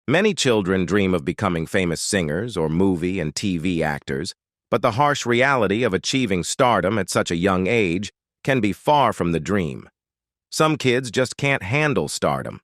Many children dream of becoming famous singers or movie and TV actors, but the harsh reality of achieving stardom at such a young age can be far from the dream. Some kids just can't handle stardom.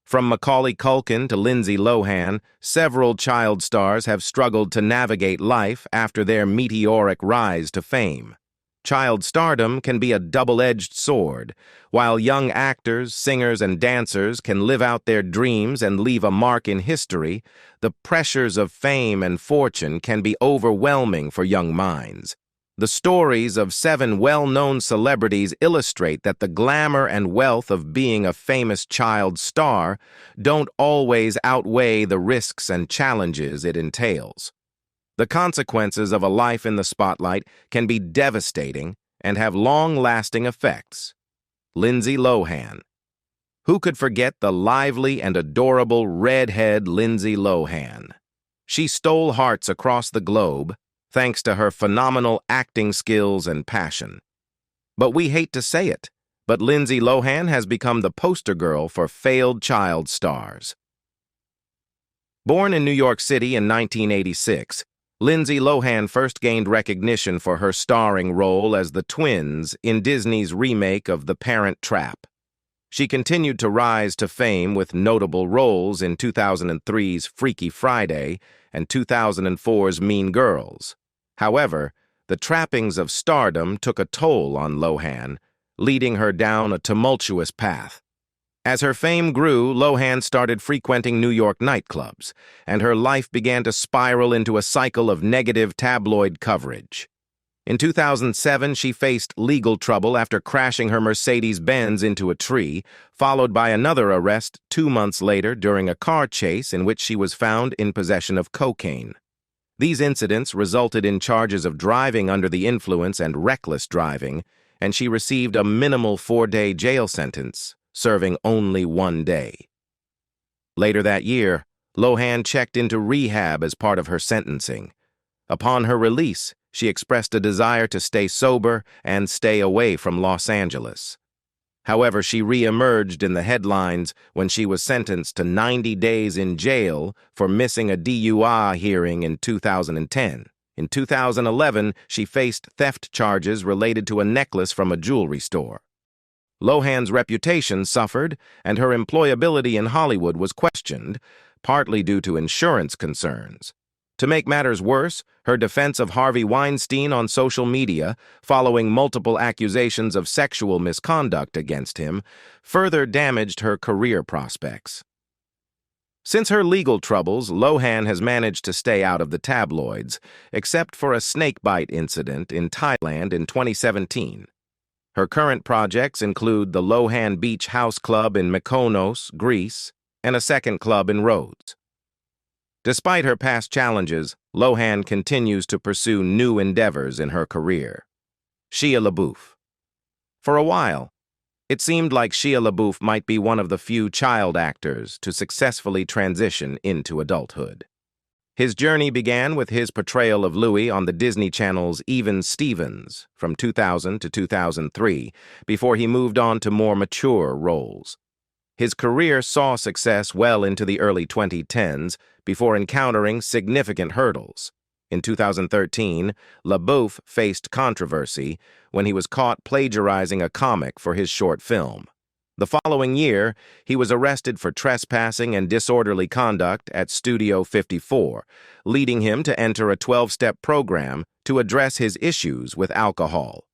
From Macaulay Culkin to Lindsay Lohan, several child stars have struggled to navigate life after their meteoric rise to fame. Child stardom can be a double-edged sword. While young actors, singers, and dancers can live out their dreams and leave a mark in history, the pressures of fame and fortune can be overwhelming for young minds. The stories of 7 well-known celebrities illustrate that the glamour and wealth of being a famous child star don't always outweigh the risks and challenges it entails. The consequences of a life in the spotlight can be devastating and have long-lasting effects. Lindsay Lohan. Who could forget the lively and adorable redhead Lindsay Lohan? She stole hearts across the globe thanks to her phenomenal acting skills and passion. But we hate to say it, but Lindsay Lohan has become the poster girl for failed child stars. Born in New York City in 1986, Lindsay Lohan first gained recognition for her starring role as the twins in Disney's remake of The Parent Trap. She continued to rise to fame with notable roles in 2003's Freaky Friday and 2004's Mean Girls. However, the trappings of stardom took a toll on Lohan, leading her down a tumultuous path. As her fame grew, Lohan started frequenting New York nightclubs, and her life began to spiral into a cycle of negative tabloid coverage. In 2007, she faced legal trouble after crashing her Mercedes-Benz into a tree, followed by another arrest 2 months later during a car chase in which she was found in possession of cocaine. These incidents resulted in charges of driving under the influence and reckless driving, and she received a minimal 4-day jail sentence, serving only 1 day. Later that year, Lohan checked into rehab as part of her sentencing. Upon her release, she expressed a desire to stay sober and stay away from Los Angeles. However, she re-emerged in the headlines when she was sentenced to 90 days in jail for missing a DUI hearing in 2010. In 2011, she faced theft charges related to a necklace from a jewelry store. Lohan's reputation suffered, and her employability in Hollywood was questioned, partly due to insurance concerns. To make matters worse, her defense of Harvey Weinstein on social media, following multiple accusations of sexual misconduct against him, further damaged her career prospects. Since her legal troubles, Lohan has managed to stay out of the tabloids, except for a snakebite incident in Thailand in 2017. Her current projects include the Lohan Beach House Club in Mykonos, Greece, and a second club in Rhodes. Despite her past challenges, Lohan continues to pursue new endeavors in her career. Shia LaBeouf. For a while, it seemed like Shia LaBeouf might be one of the few child actors to successfully transition into adulthood. His journey began with his portrayal of Louis on the Disney Channel's Even Stevens from 2000 to 2003, before he moved on to more mature roles. His career saw success well into the early 2010s before encountering significant hurdles. In 2013, LaBeouf faced controversy when he was caught plagiarizing a comic for his short film. The following year, he was arrested for trespassing and disorderly conduct at Studio 54, leading him to enter a 12-step program to address his issues with alcohol.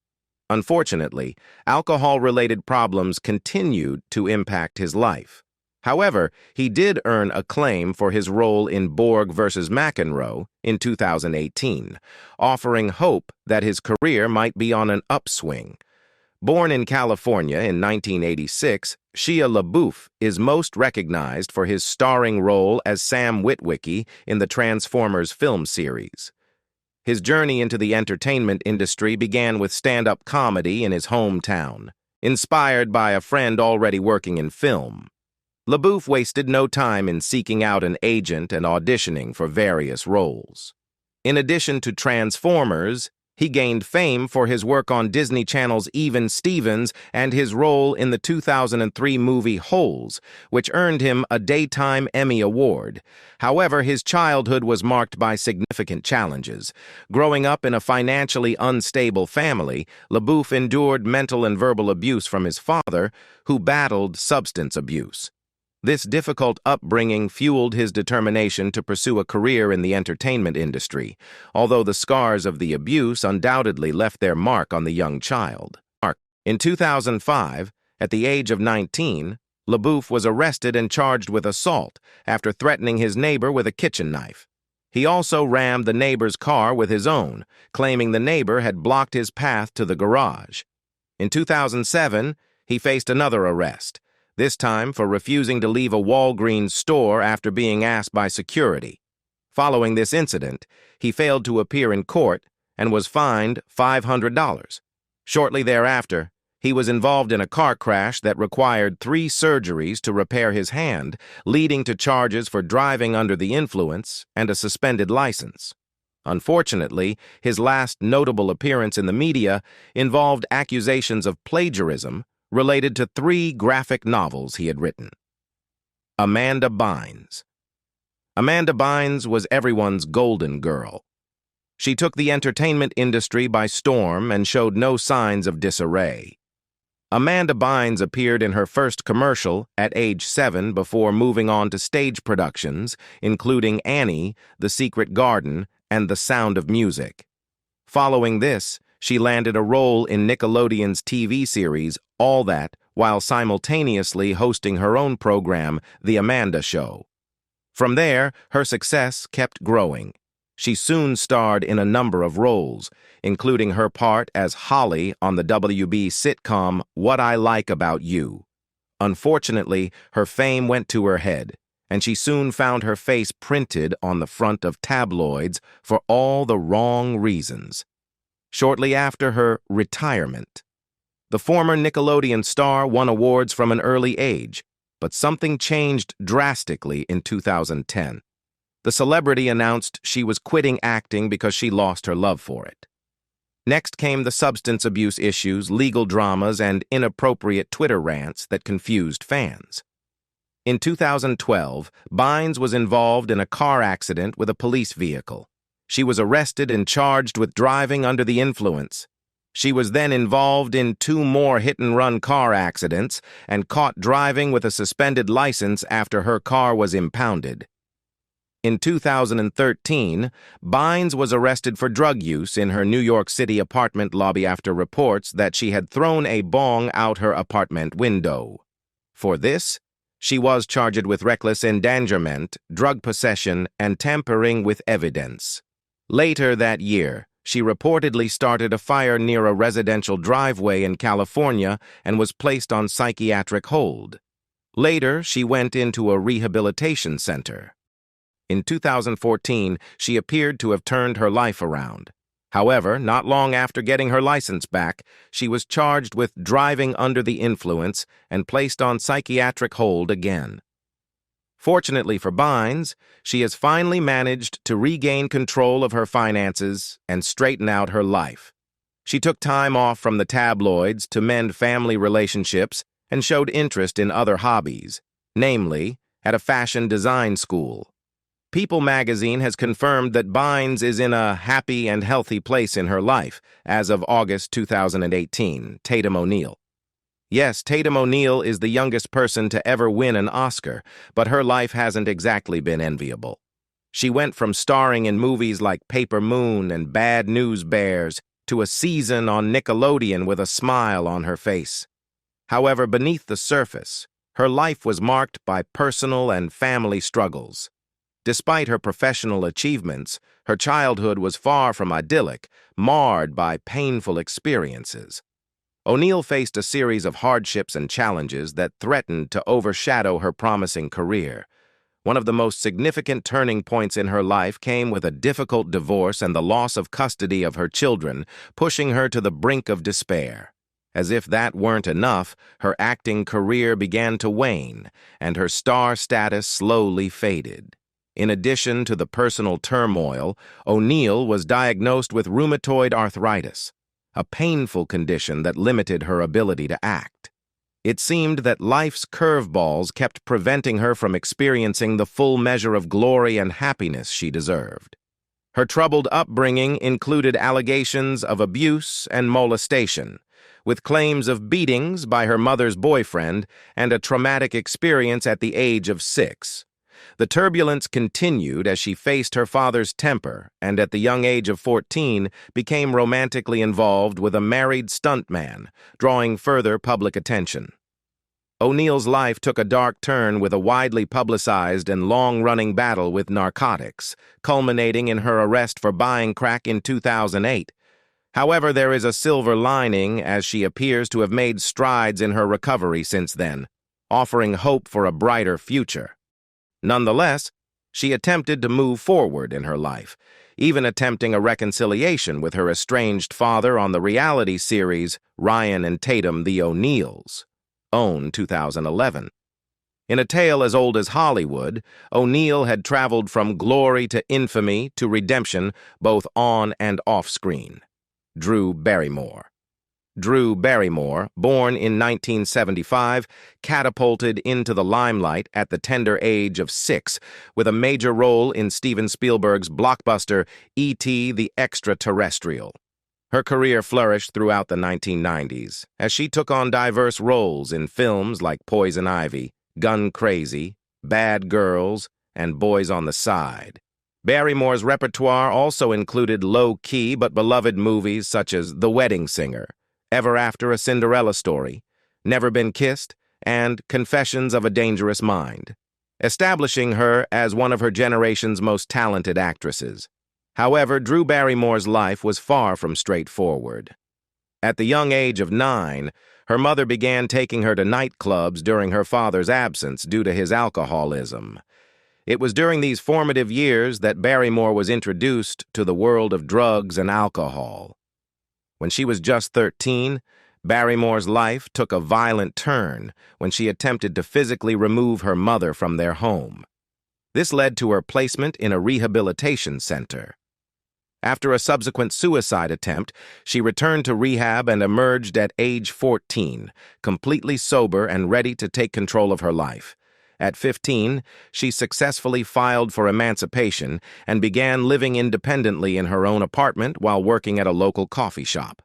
Unfortunately, alcohol-related problems continued to impact his life. However, he did earn acclaim for his role in Borg vs. McEnroe in 2018, offering hope that his career might be on an upswing. Born in California in 1986, Shia LaBeouf is most recognized for his starring role as Sam Witwicky in the Transformers film series. His journey into the entertainment industry began with stand-up comedy in his hometown, inspired by a friend already working in film. LaBeouf wasted no time in seeking out an agent and auditioning for various roles. In addition to Transformers, He gained fame for his work on Disney Channel's Even Stevens and his role in the 2003 movie Holes, which earned him a Daytime Emmy Award. However, his childhood was marked by significant challenges. Growing up in a financially unstable family, LaBeouf endured mental and verbal abuse from his father, who battled substance abuse. This difficult upbringing fueled his determination to pursue a career in the entertainment industry, although the scars of the abuse undoubtedly left their mark on the young child. In 2005, at the age of 19, LaBeouf was arrested and charged with assault after threatening his neighbor with a kitchen knife. He also rammed the neighbor's car with his own, claiming the neighbor had blocked his path to the garage. In 2007, he faced another arrest, this time for refusing to leave a Walgreens store after being asked by security. Following this incident, he failed to appear in court and was fined $500. Shortly thereafter, he was involved in a car crash that required 3 surgeries to repair his hand, leading to charges for driving under the influence and a suspended license. Unfortunately, his last notable appearance in the media involved accusations of plagiarism related to 3 graphic novels he had written. Amanda Bynes. Amanda Bynes was everyone's golden girl. She took the entertainment industry by storm and showed no signs of disarray. Amanda Bynes appeared in her first commercial at age 7 before moving on to stage productions, including Annie, The Secret Garden, and The Sound of Music. Following this, she landed a role in Nickelodeon's TV series All That, while simultaneously hosting her own program, The Amanda Show. From there, her success kept growing. She soon starred in a number of roles, including her part as Holly on the WB sitcom What I Like About You. Unfortunately, her fame went to her head, and she soon found her face printed on the front of tabloids for all the wrong reasons. Shortly after her retirement, the former Nickelodeon star won awards from an early age, but something changed drastically in 2010. The celebrity announced she was quitting acting because she lost her love for it. Next came the substance abuse issues, legal dramas, and inappropriate Twitter rants that confused fans. In 2012, Bynes was involved in a car accident with a police vehicle. She was arrested and charged with driving under the influence. She was then involved in 2 more hit-and-run car accidents and caught driving with a suspended license after her car was impounded. In 2013, Bynes was arrested for drug use in her New York City apartment lobby after reports that she had thrown a bong out her apartment window. For this, she was charged with reckless endangerment, drug possession, and tampering with evidence. Later that year, she reportedly started a fire near a residential driveway in California and was placed on psychiatric hold. Later, she went into a rehabilitation center. In 2014, she appeared to have turned her life around. However, not long after getting her license back, she was charged with driving under the influence and placed on psychiatric hold again. Fortunately for Bynes, she has finally managed to regain control of her finances and straighten out her life. She took time off from the tabloids to mend family relationships and showed interest in other hobbies, namely, at a fashion design school. People magazine has confirmed that Bynes is in a happy and healthy place in her life as of August 2018, Tatum O'Neal. Yes, Tatum O'Neal is the youngest person to ever win an Oscar, but her life hasn't exactly been enviable. She went from starring in movies like Paper Moon and Bad News Bears to a season on Nickelodeon with a smile on her face. However, beneath the surface, her life was marked by personal and family struggles. Despite her professional achievements, her childhood was far from idyllic, marred by painful experiences. O'Neal faced a series of hardships and challenges that threatened to overshadow her promising career. One of the most significant turning points in her life came with a difficult divorce and the loss of custody of her children, pushing her to the brink of despair. As if that weren't enough, her acting career began to wane, and her star status slowly faded. In addition to the personal turmoil, O'Neill was diagnosed with rheumatoid arthritis, a painful condition that limited her ability to act. It seemed that life's curveballs kept preventing her from experiencing the full measure of glory and happiness she deserved. Her troubled upbringing included allegations of abuse and molestation, with claims of beatings by her mother's boyfriend and a traumatic experience at the age of 6. The turbulence continued as she faced her father's temper and at the young age of 14 became romantically involved with a married stuntman, drawing further public attention. O'Neill's life took a dark turn with a widely publicized and long-running battle with narcotics, culminating in her arrest for buying crack in 2008. However, there is a silver lining as she appears to have made strides in her recovery since then, offering hope for a brighter future. Nonetheless, she attempted to move forward in her life, even attempting a reconciliation with her estranged father on the reality series Ryan and Tatum the O'Neills, OWN 2011. In a tale as old as Hollywood, O'Neill had traveled from glory to infamy to redemption both on and off screen. Drew Barrymore. Drew Barrymore, born in 1975, catapulted into the limelight at the tender age of 6 with a major role in Steven Spielberg's blockbuster E.T. the Extraterrestrial. Her career flourished throughout the 1990s as she took on diverse roles in films like Poison Ivy, Gun Crazy, Bad Girls, and Boys on the Side. Barrymore's repertoire also included low-key but beloved movies such as The Wedding Singer, Ever After a Cinderella Story, Never Been Kissed, and Confessions of a Dangerous Mind, establishing her as one of her generation's most talented actresses. However, Drew Barrymore's life was far from straightforward. At the young age of 9, her mother began taking her to nightclubs during her father's absence due to his alcoholism. It was during these formative years that Barrymore was introduced to the world of drugs and alcohol. When she was just 13, Barrymore's life took a violent turn when she attempted to physically remove her mother from their home. This led to her placement in a rehabilitation center. After a subsequent suicide attempt, she returned to rehab and emerged at age 14, completely sober and ready to take control of her life. At 15, she successfully filed for emancipation and began living independently in her own apartment while working at a local coffee shop.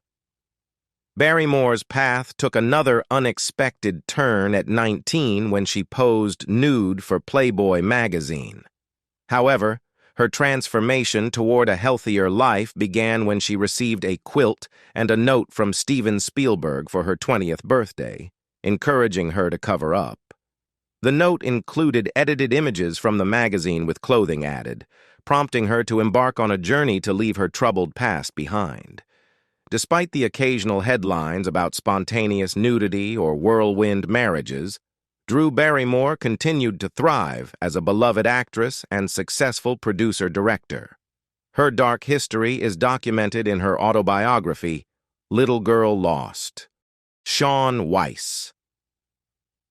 Barrymore's path took another unexpected turn at 19 when she posed nude for Playboy magazine. However, her transformation toward a healthier life began when she received a quilt and a note from Steven Spielberg for her 20th birthday, encouraging her to cover up. The note included edited images from the magazine with clothing added, prompting her to embark on a journey to leave her troubled past behind. Despite the occasional headlines about spontaneous nudity or whirlwind marriages, Drew Barrymore continued to thrive as a beloved actress and successful producer-director. Her dark history is documented in her autobiography, Little Girl Lost. Shaun Weiss.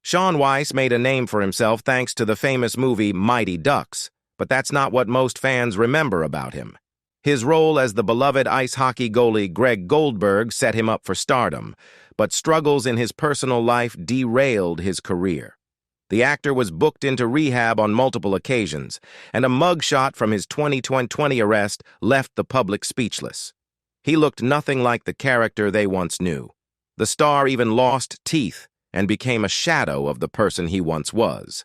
Shaun Weiss made a name for himself thanks to the famous movie Mighty Ducks, but that's not what most fans remember about him. His role as the beloved ice hockey goalie Greg Goldberg set him up for stardom, but struggles in his personal life derailed his career. The actor was booked into rehab on multiple occasions, and a mugshot from his 2020 arrest left the public speechless. He looked nothing like the character they once knew. The star even lost teeth and became a shadow of the person he once was.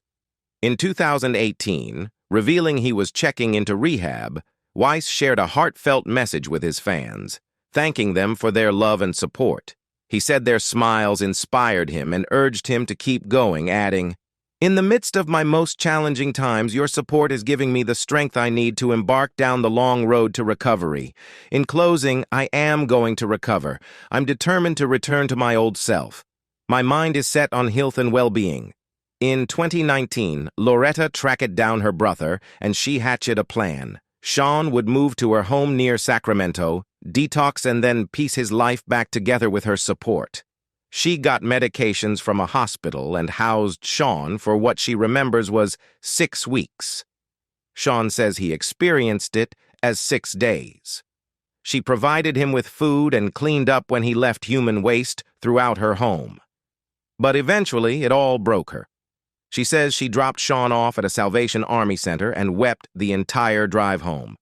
In 2018, revealing he was checking into rehab, Weiss shared a heartfelt message with his fans, thanking them for their love and support. He said their smiles inspired him and urged him to keep going, adding, "In the midst of my most challenging times, your support is giving me the strength I need to embark down the long road to recovery. In closing, I am going to recover. I'm determined to return to my old self. My mind is set on health and well-being." In 2019, Loretta tracked down her brother, and she hatched a plan. Shaun would move to her home near Sacramento, detox, and then piece his life back together with her support. She got medications from a hospital and housed Shaun for what she remembers was 6 weeks. Sean says he experienced it as 6 days. She provided him with food and cleaned up when he left human waste throughout her home. But eventually, it all broke her. She says she dropped Sean off at a Salvation Army center and wept the entire drive home.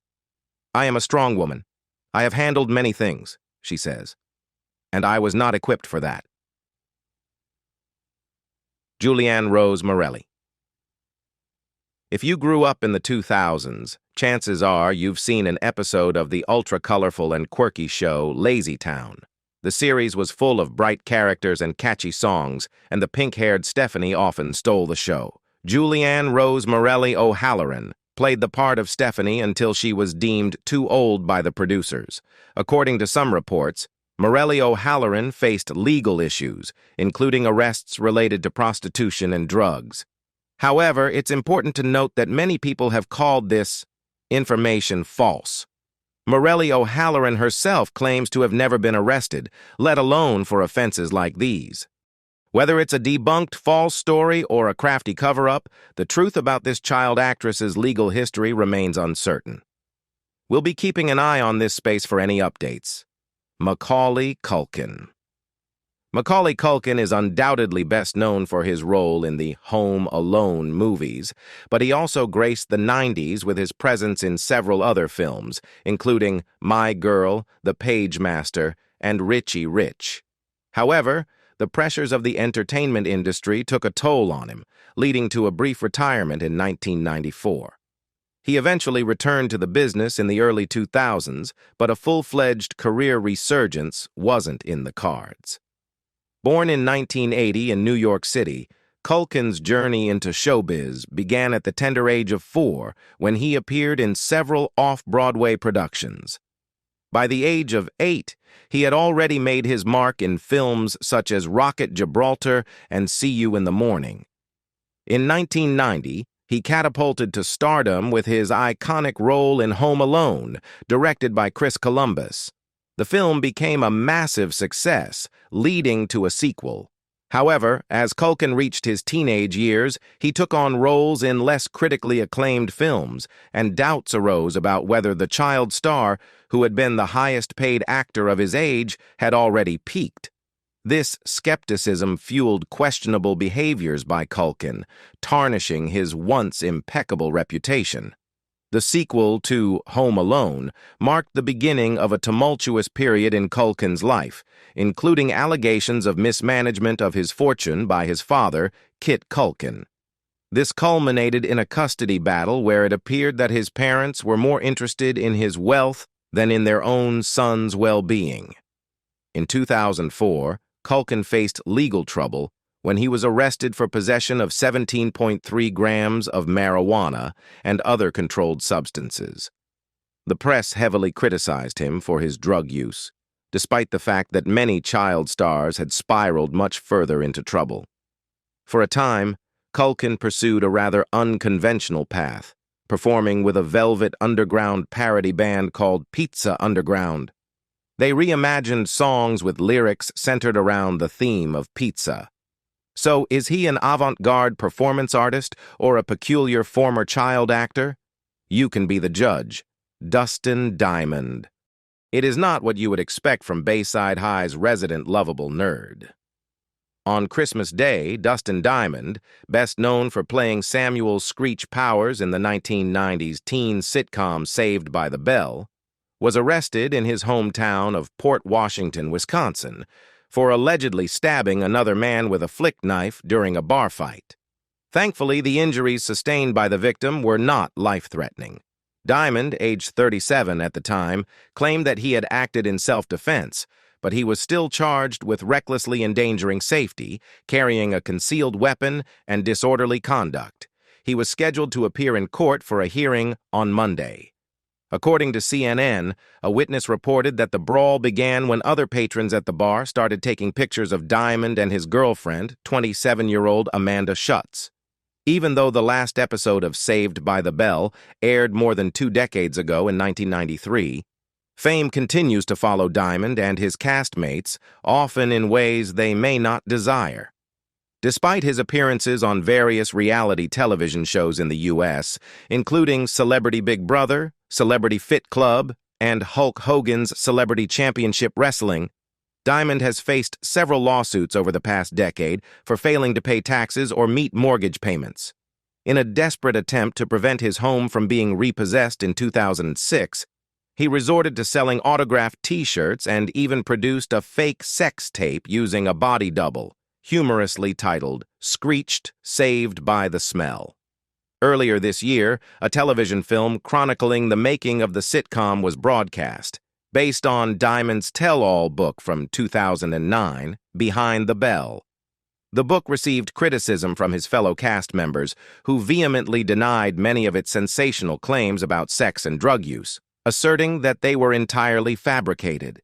"I am a strong woman. I have handled many things," she says, "and I was not equipped for that." Julianne Rose Morelli. If you grew up in the 2000s, chances are you've seen an episode of the ultra-colorful and quirky show Lazy Town. The series was full of bright characters and catchy songs, and the pink-haired Stephanie often stole the show. Julianne Rose Morelli O'Halloran played the part of Stephanie until she was deemed too old by the producers. According to some reports, Morelli O'Halloran faced legal issues, including arrests related to prostitution and drugs. However, it's important to note that many people have called this information false. Morelli O'Halloran herself claims to have never been arrested, let alone for offenses like these. Whether it's a debunked false story or a crafty cover-up, the truth about this child actress's legal history remains uncertain. We'll be keeping an eye on this space for any updates. Macaulay Culkin. Macaulay Culkin is undoubtedly best known for his role in the Home Alone movies, but he also graced the 90s with his presence in several other films, including My Girl, The Page Master, and Richie Rich. However, the pressures of the entertainment industry took a toll on him, leading to a brief retirement in 1994. He eventually returned to the business in the early 2000s, but a full-fledged career resurgence wasn't in the cards. Born in 1980 in New York City, Culkin's journey into showbiz began at the tender age of 4 when he appeared in several off-Broadway productions. By the age of 8, he had already made his mark in films such as Rocket Gibraltar and See You in the Morning. In 1990, he catapulted to stardom with his iconic role in Home Alone, directed by Chris Columbus. The film became a massive success, leading to a sequel. However, as Culkin reached his teenage years, he took on roles in less critically acclaimed films, and doubts arose about whether the child star, who had been the highest-paid actor of his age, had already peaked. This skepticism fueled questionable behaviors by Culkin, tarnishing his once impeccable reputation. The sequel to Home Alone marked the beginning of a tumultuous period in Culkin's life, including allegations of mismanagement of his fortune by his father, Kit Culkin. This culminated in a custody battle where it appeared that his parents were more interested in his wealth than in their own son's well-being. In 2004, Culkin faced legal trouble when he was arrested for possession of 17.3 grams of marijuana and other controlled substances. The press heavily criticized him for his drug use, despite the fact that many child stars had spiraled much further into trouble. For a time, Culkin pursued a rather unconventional path, performing with a Velvet Underground parody band called Pizza Underground. They reimagined songs with lyrics centered around the theme of pizza. So, is he an avant-garde performance artist or a peculiar former child actor? You can be the judge. Dustin Diamond. It is not what you would expect from Bayside High's resident lovable nerd. On Christmas Day, Dustin Diamond, best known for playing Samuel Screech Powers in the 1990s teen sitcom Saved by the Bell, was arrested in his hometown of Port Washington, Wisconsin, for allegedly stabbing another man with a flick knife during a bar fight. Thankfully, the injuries sustained by the victim were not life-threatening. Diamond, aged 37 at the time, claimed that he had acted in self-defense, but he was still charged with recklessly endangering safety, carrying a concealed weapon, and disorderly conduct. He was scheduled to appear in court for a hearing on Monday. According to CNN, a witness reported that the brawl began when other patrons at the bar started taking pictures of Diamond and his girlfriend, 27-year-old Amanda Schutz. Even though the last episode of Saved by the Bell aired more than 2 decades ago in 1993, fame continues to follow Diamond and his castmates, often in ways they may not desire. Despite his appearances on various reality television shows in the U.S., including Celebrity Big Brother, Celebrity Fit Club, and Hulk Hogan's Celebrity Championship Wrestling, Diamond has faced several lawsuits over the past decade for failing to pay taxes or meet mortgage payments. In a desperate attempt to prevent his home from being repossessed in 2006, he resorted to selling autographed T-shirts and even produced a fake sex tape using a body double, humorously titled, "Screeched, Saved by the Smell." Earlier this year, a television film chronicling the making of the sitcom was broadcast, based on Diamond's tell-all book from 2009, Behind the Bell. The book received criticism from his fellow cast members, who vehemently denied many of its sensational claims about sex and drug use, asserting that they were entirely fabricated.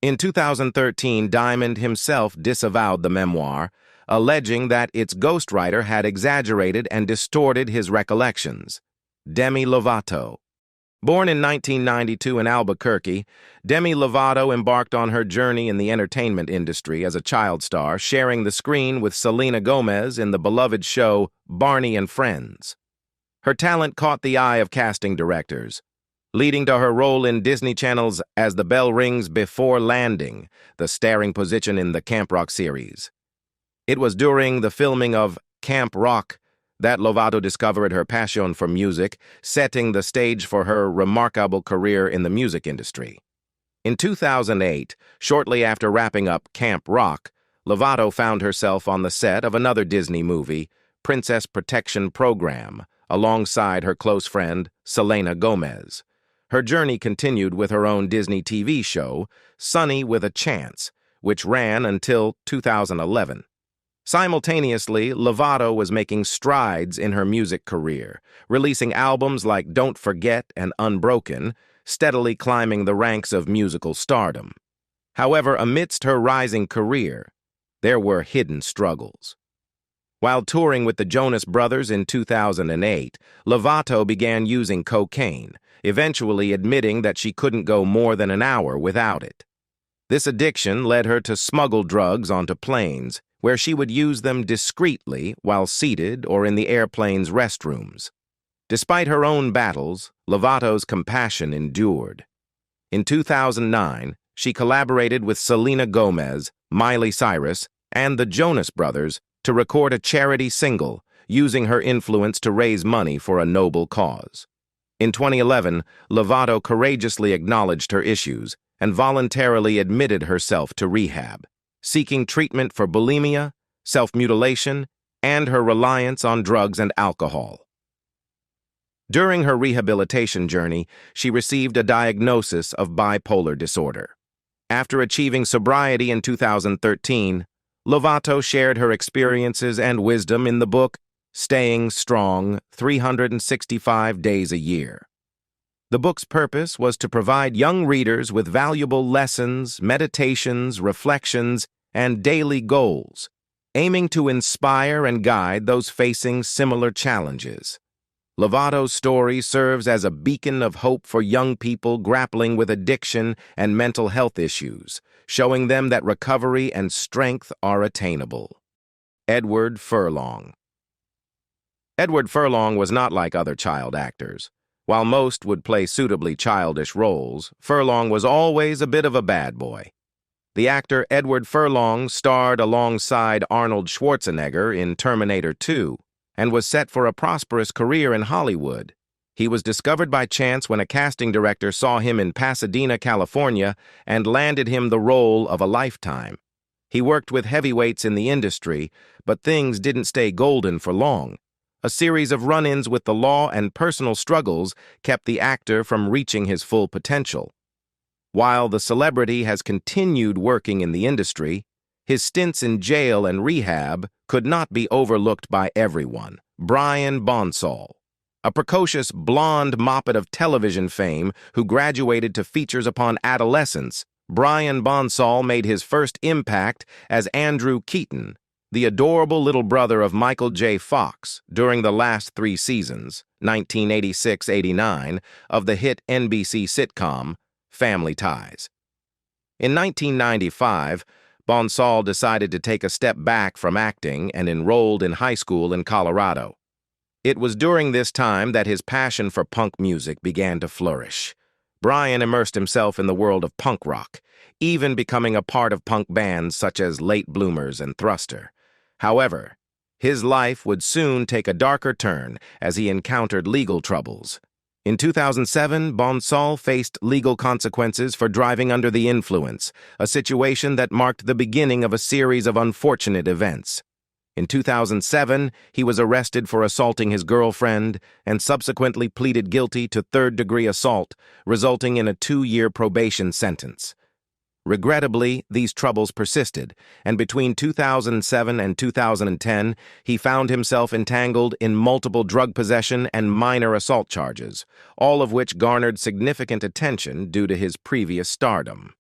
In 2013, Diamond himself disavowed the memoir, alleging that its ghostwriter had exaggerated and distorted his recollections. Demi Lovato. Born in 1992 in Albuquerque, Demi Lovato embarked on her journey in the entertainment industry as a child star, sharing the screen with Selena Gomez in the beloved show Barney and Friends. Her talent caught the eye of casting directors, leading to her role in Disney Channel's As the Bell Rings Before Landing, the starring position in the Camp Rock series. It was during the filming of Camp Rock that Lovato discovered her passion for music, setting the stage for her remarkable career in the music industry. In 2008, shortly after wrapping up Camp Rock, Lovato found herself on the set of another Disney movie, Princess Protection Program, alongside her close friend, Selena Gomez. Her journey continued with her own Disney TV show, Sunny with a Chance, which ran until 2011. Simultaneously, Lovato was making strides in her music career, releasing albums like Don't Forget and Unbroken, steadily climbing the ranks of musical stardom. However, amidst her rising career, there were hidden struggles. While touring with the Jonas Brothers in 2008, Lovato began using cocaine, eventually admitting that she couldn't go more than an hour without it. This addiction led her to smuggle drugs onto planes, where she would use them discreetly while seated or in the airplane's restrooms. Despite her own battles, Lovato's compassion endured. In 2009, she collaborated with Selena Gomez, Miley Cyrus, and the Jonas Brothers to record a charity single, using her influence to raise money for a noble cause. In 2011, Lovato courageously acknowledged her issues and voluntarily admitted herself to rehab, seeking treatment for bulimia, self-mutilation, and her reliance on drugs and alcohol. During her rehabilitation journey, she received a diagnosis of bipolar disorder. After achieving sobriety in 2013, Lovato shared her experiences and wisdom in the book Staying Strong 365 Days a Year. The book's purpose was to provide young readers with valuable lessons, meditations, reflections, and daily goals, aiming to inspire and guide those facing similar challenges. Lovato's story serves as a beacon of hope for young people grappling with addiction and mental health issues, showing them that recovery and strength are attainable. Edward Furlong. Edward Furlong was not like other child actors. While most would play suitably childish roles, Furlong was always a bit of a bad boy. The actor Edward Furlong starred alongside Arnold Schwarzenegger in Terminator 2 and was set for a prosperous career in Hollywood. He was discovered by chance when a casting director saw him in Pasadena, California, and landed him the role of a lifetime. He worked with heavyweights in the industry, but things didn't stay golden for long. A series of run-ins with the law and personal struggles kept the actor from reaching his full potential. While the celebrity has continued working in the industry, his stints in jail and rehab could not be overlooked by everyone. Brian Bonsall, a precocious blonde moppet of television fame who graduated to features upon adolescence, Brian Bonsall made his first impact as Andrew Keaton, the adorable little brother of Michael J. Fox, during the last 3 seasons, 1986-89, of the hit NBC sitcom Family Ties. In 1995, Bonsall decided to take a step back from acting and enrolled in high school in Colorado. It was during this time that his passion for punk music began to flourish. Brian immersed himself in the world of punk rock, even becoming a part of punk bands such as Late Bloomers and Thruster. However, his life would soon take a darker turn as he encountered legal troubles. In 2007, Bonsall faced legal consequences for driving under the influence, a situation that marked the beginning of a series of unfortunate events. In 2007, he was arrested for assaulting his girlfriend and subsequently pleaded guilty to third-degree assault, resulting in a 2-year probation sentence. Regrettably, these troubles persisted, and between 2007 and 2010, he found himself entangled in multiple drug possession and minor assault charges, all of which garnered significant attention due to his previous stardom.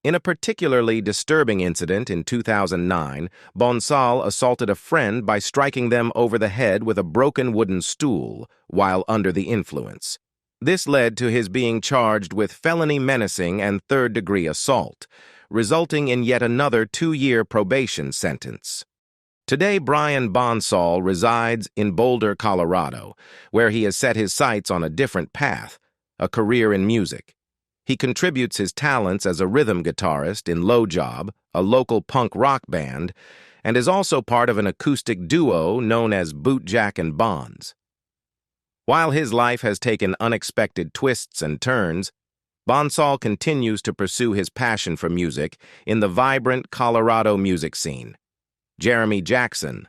In a particularly disturbing incident in 2009, Bonsall assaulted a friend by striking them over the head with a broken wooden stool while under the influence. This led to his being charged with felony menacing and third-degree assault, resulting in yet another 2-year probation sentence. Today, Brian Bonsall resides in Boulder, Colorado, where he has set his sights on a different path, a career in music. He contributes his talents as a rhythm guitarist in Low Job, a local punk rock band, and is also part of an acoustic duo known as Bootjack and Bonds. While his life has taken unexpected twists and turns, Bonsall continues to pursue his passion for music in the vibrant Colorado music scene. Jeremy Jackson.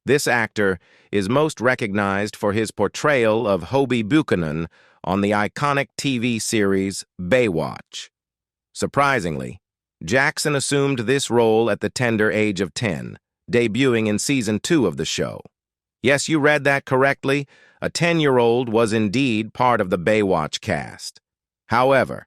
This actor is most recognized for his portrayal of Hobie Buchanan on the iconic TV series Baywatch. Surprisingly, Jackson assumed this role at the tender age of 10, debuting in Season 2 of the show. Yes, you read that correctly. A 10-year-old was indeed part of the Baywatch cast. However,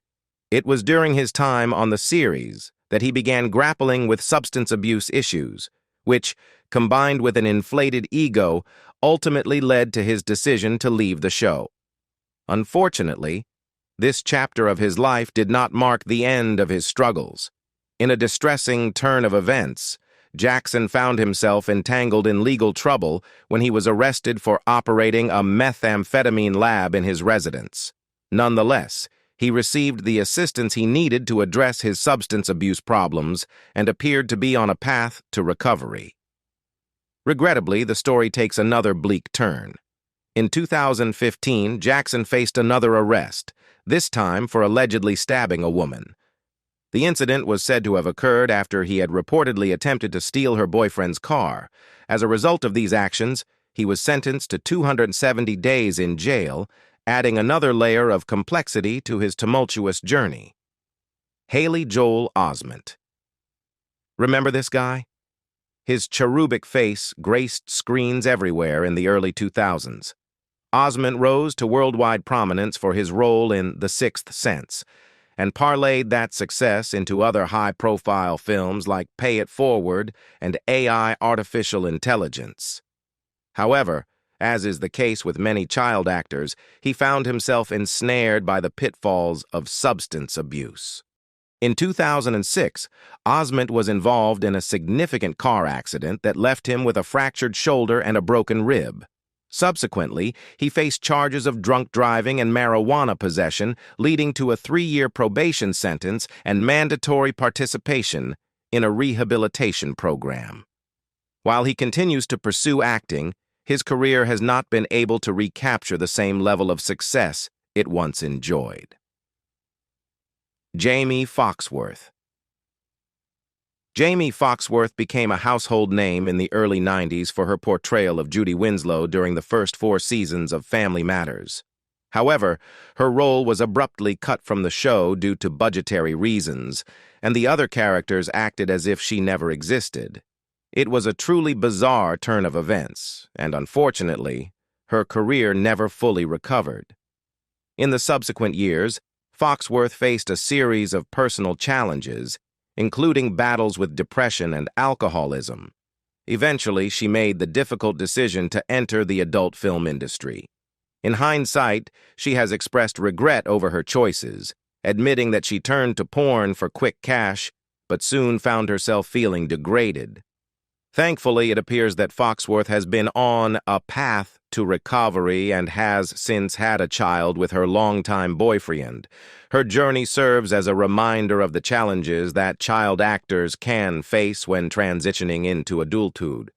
it was during his time on the series that he began grappling with substance abuse issues, which, combined with an inflated ego, ultimately led to his decision to leave the show. Unfortunately, this chapter of his life did not mark the end of his struggles. In a distressing turn of events, Jackson found himself entangled in legal trouble when he was arrested for operating a methamphetamine lab in his residence. Nonetheless, he received the assistance he needed to address his substance abuse problems and appeared to be on a path to recovery. Regrettably, the story takes another bleak turn. In 2015, Jackson faced another arrest, this time for allegedly stabbing a woman. The incident was said to have occurred after he had reportedly attempted to steal her boyfriend's car. As a result of these actions, he was sentenced to 270 days in jail, adding another layer of complexity to his tumultuous journey. Haley Joel Osment. Remember this guy? His cherubic face graced screens everywhere in the early 2000s. Osment rose to worldwide prominence for his role in The Sixth Sense, and parlayed that success into other high-profile films like Pay It Forward and AI Artificial Intelligence. However, as is the case with many child actors, he found himself ensnared by the pitfalls of substance abuse. In 2006, Osment was involved in a significant car accident that left him with a fractured shoulder and a broken rib. Subsequently, he faced charges of drunk driving and marijuana possession, leading to a 3-year probation sentence and mandatory participation in a rehabilitation program. While he continues to pursue acting, his career has not been able to recapture the same level of success it once enjoyed. Jamie Foxworth. Jamie Foxworth became a household name in the early 90s for her portrayal of Judy Winslow during the first 4 seasons of Family Matters. However, her role was abruptly cut from the show due to budgetary reasons, and the other characters acted as if she never existed. It was a truly bizarre turn of events, and unfortunately, her career never fully recovered. In the subsequent years, Foxworth faced a series of personal challenges, including battles with depression and alcoholism. Eventually, she made the difficult decision to enter the adult film industry. In hindsight, she has expressed regret over her choices, admitting that she turned to porn for quick cash, but soon found herself feeling degraded. Thankfully, it appears that Foxworth has been on a path to recovery and has since had a child with her longtime boyfriend. Her journey serves as a reminder of the challenges that child actors can face when transitioning into adulthood.